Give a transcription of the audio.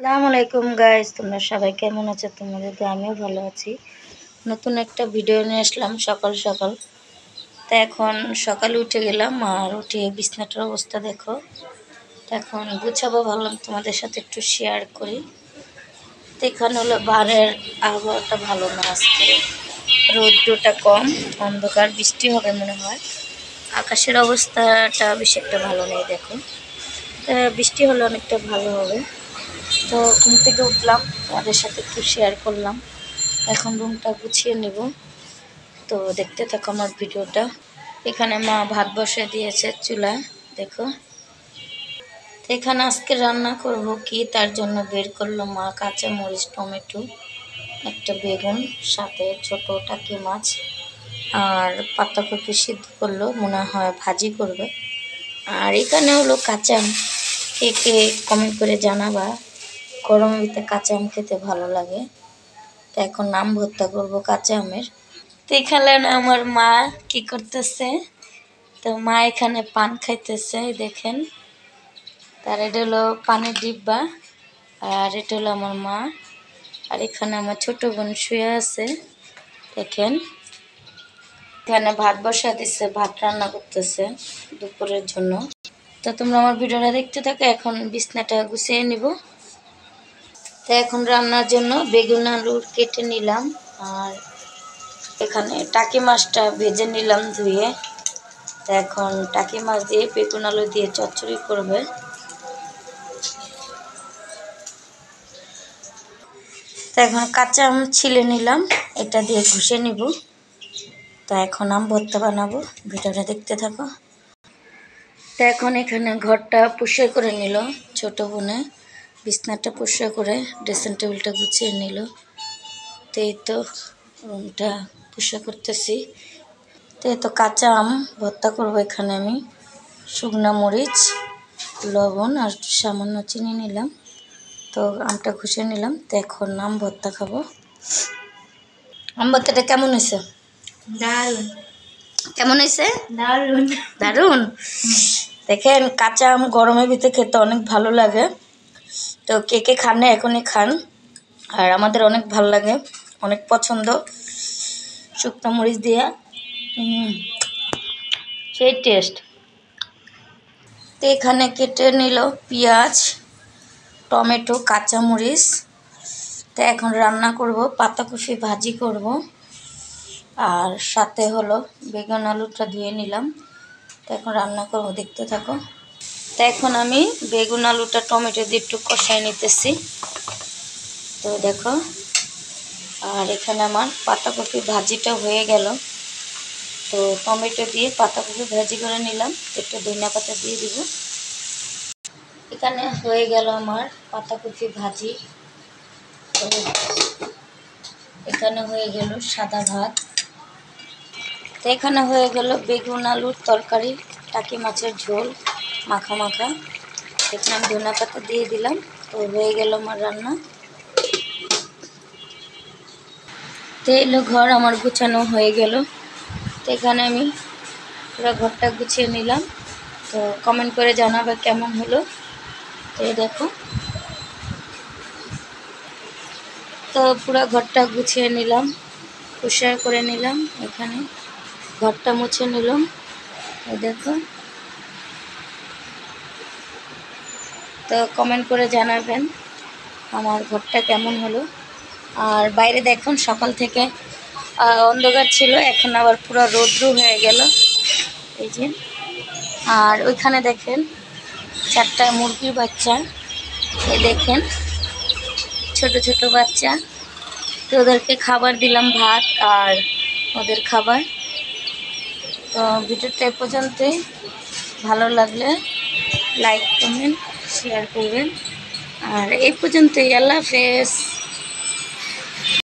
আসসালামু আলাইকুম গাইস, তোমরা সবাই কেমন আছো? তোমাদের তো আমিও ভালো আছি। নতুন একটা ভিডিও নিয়ে আসলাম সকাল সকাল। তো এখন সকালে উঠে গেলাম আর উঠে বিছানাটার অবস্থা দেখো। তো এখন গুছাবো, ভাবলাম তোমাদের সাথে একটু শেয়ার করি। তো এখানে হলো বাইরের আবহাওয়াটা ভালো না, আজকে রৌদ্রটা কম, অন্ধকার, বৃষ্টি হবে মনে হয়। আকাশের অবস্থাটা বেশি একটা ভালো নেই দেখো। তো বৃষ্টি হলে অনেকটা ভালো হবে। তো ঘুম থেকে উঠলাম, তোমাদের সাথে একটু শেয়ার করলাম। এখন রুমটা গুছিয়ে নেব। তো দেখতে থাকো আমার ভিডিওটা। এখানে মা ভাত বসিয়ে দিয়েছে চুলায় দেখো। তো এখানে আজকে রান্না করব কি, তার জন্য বের করলো মা কাঁচা মরিচ, টমেটো, একটা বেগুন, সাথে ছোট টাকি মাছ আর পাতাকপি সিদ্ধ করলো, মনে হয় ভাজি করবে। আর এখানে হলো কাঁচা আম। কে কে কমেন্ট করে জানাবা গরমের ভিতরে কাঁচা আম খেতে ভালো লাগে। তো এখন আম ভর্তা করবো কাঁচা আমের। তো এখানে আমার মা কি করতেছে, তো মা এখানে পান খাইতেছে দেখেন। তার এটা হলো পানের ডিব্বা, আর এটা হলো আমার মা। আর এখানে আমার ছোট বোন শুয়ে আছে দেখেন। এখানে ভাত বসা দিচ্ছে, ভাত রান্না করতেছে দুপুরের জন্য। তো তোমরা আমার ভিডিওটা দেখতে থাকো। এখন বিছনাটা গুছিয়ে নিব। তো এখন রান্নার জন্য বেগুন আলু কেটে নিলাম, আর এখানে টাকি মাছটা ভেজে নিলাম ধুয়ে। তো এখন টাকি মাছ দিয়ে বেগুন আলু দিয়ে চচ্চড়ি করবে। তো এখন কাঁচা আম ছিলে নিলাম, এটা দিয়ে ঘষে নিব। তো এখন আম ভর্তা বানাবো, ভিডিওটা দেখতে থাকো। তো এখন এখানে ঘরটা পরিষ্কার করে নিল ছোট বোনে, বিছনাটা পরিষ্কার করে ড্রেসিং টেবিলটা গুছিয়ে নিল। তো এই তো রুমটা পরিষ্কার করতেছি। তো এই তো কাঁচা আম ভর্তা করবো। এখানে আমি শুকনা মরিচ, লবণ আর সামান্য চিনি নিলাম। তো আমটা ঘষে নিলাম। তো এখন আম ভর্তা খাবো। আম ভর্তাটা কেমন হয়েছে? দারুন। কেমন হয়েছে? দারুন। দারুন। দেখেন কাঁচা আম গরমের ভিতরে খেতে অনেক ভালো লাগে। তো কে কে খান না এখনই খান, আর আমাদের অনেক ভালো লাগে, অনেক পছন্দ শুকনো মরিচ দিয়ে। সেই টেস্ট। তো এখানে কেটে নিল পেঁয়াজ, টমেটো, কাঁচামরিচ। তো এখন রান্না করব, পাতাকপি ভাজি করব, আর সাথে হলো বেগুন আলুটা ধুয়ে নিলাম। তো এখন রান্না করব, দেখতে থাকো। তো এখন আমি বেগুন আলুটা টমেটো দিয়ে একটু কষাই নিতেছি। তো দেখো, আর এখানে আমার পাতাকপি ভাজিটা হয়ে গেল। তো টমেটো দিয়ে পাতাকপি ভাজি করে নিলাম, একটু ধনিয়া পাতা দিয়ে দিব। এখানে হয়ে গেল আমার পাতাকপি ভাজি। তো এখানে হয়ে গেল সাদা ভাত। তো এখানে হয়ে গেল বেগুন আলুর তরকারি, টাকি মাছের ঝোল মাখা মাখা। এখানে আমি ধনিয়া পাতা দিয়ে দিলাম। তো হয়ে গেল আমার রান্না। তো এলো ঘর আমার গুছানো হয়ে গেল। তো এখানে আমি পুরো ঘরটা গুছিয়ে নিলাম। তো কমেন্ট করে জানাবে কেমন হলো। তো এই দেখো, তো পুরো ঘরটা গুছিয়ে নিলাম, পরিষ্কার করে নিলাম। এখানে ঘরটা মুছে নিলাম। এই দেখো, তো কমেন্ট করে জানাবেন আমার ঘরটা কেমন হলো। আর বাইরে দেখুন সকাল থেকে অন্ধকার ছিল, এখন আবার পুরো রৌদ্র হয়ে গেল এই যে। আর ওইখানে দেখেন 4টা মুরগির বাচ্চা, এই দেখেন ছোট ছোট বাচ্চা। তো ওদেরকে খাবার দিলাম, ভাত আর ওদের খাবার। তো ভিডিওটা এ পর্যন্তই। ভালো লাগলে লাইক, কমেন্ট, শেয়ার করবেন। আর এই পর্যন্তই। আল্লাহ হাফেজ।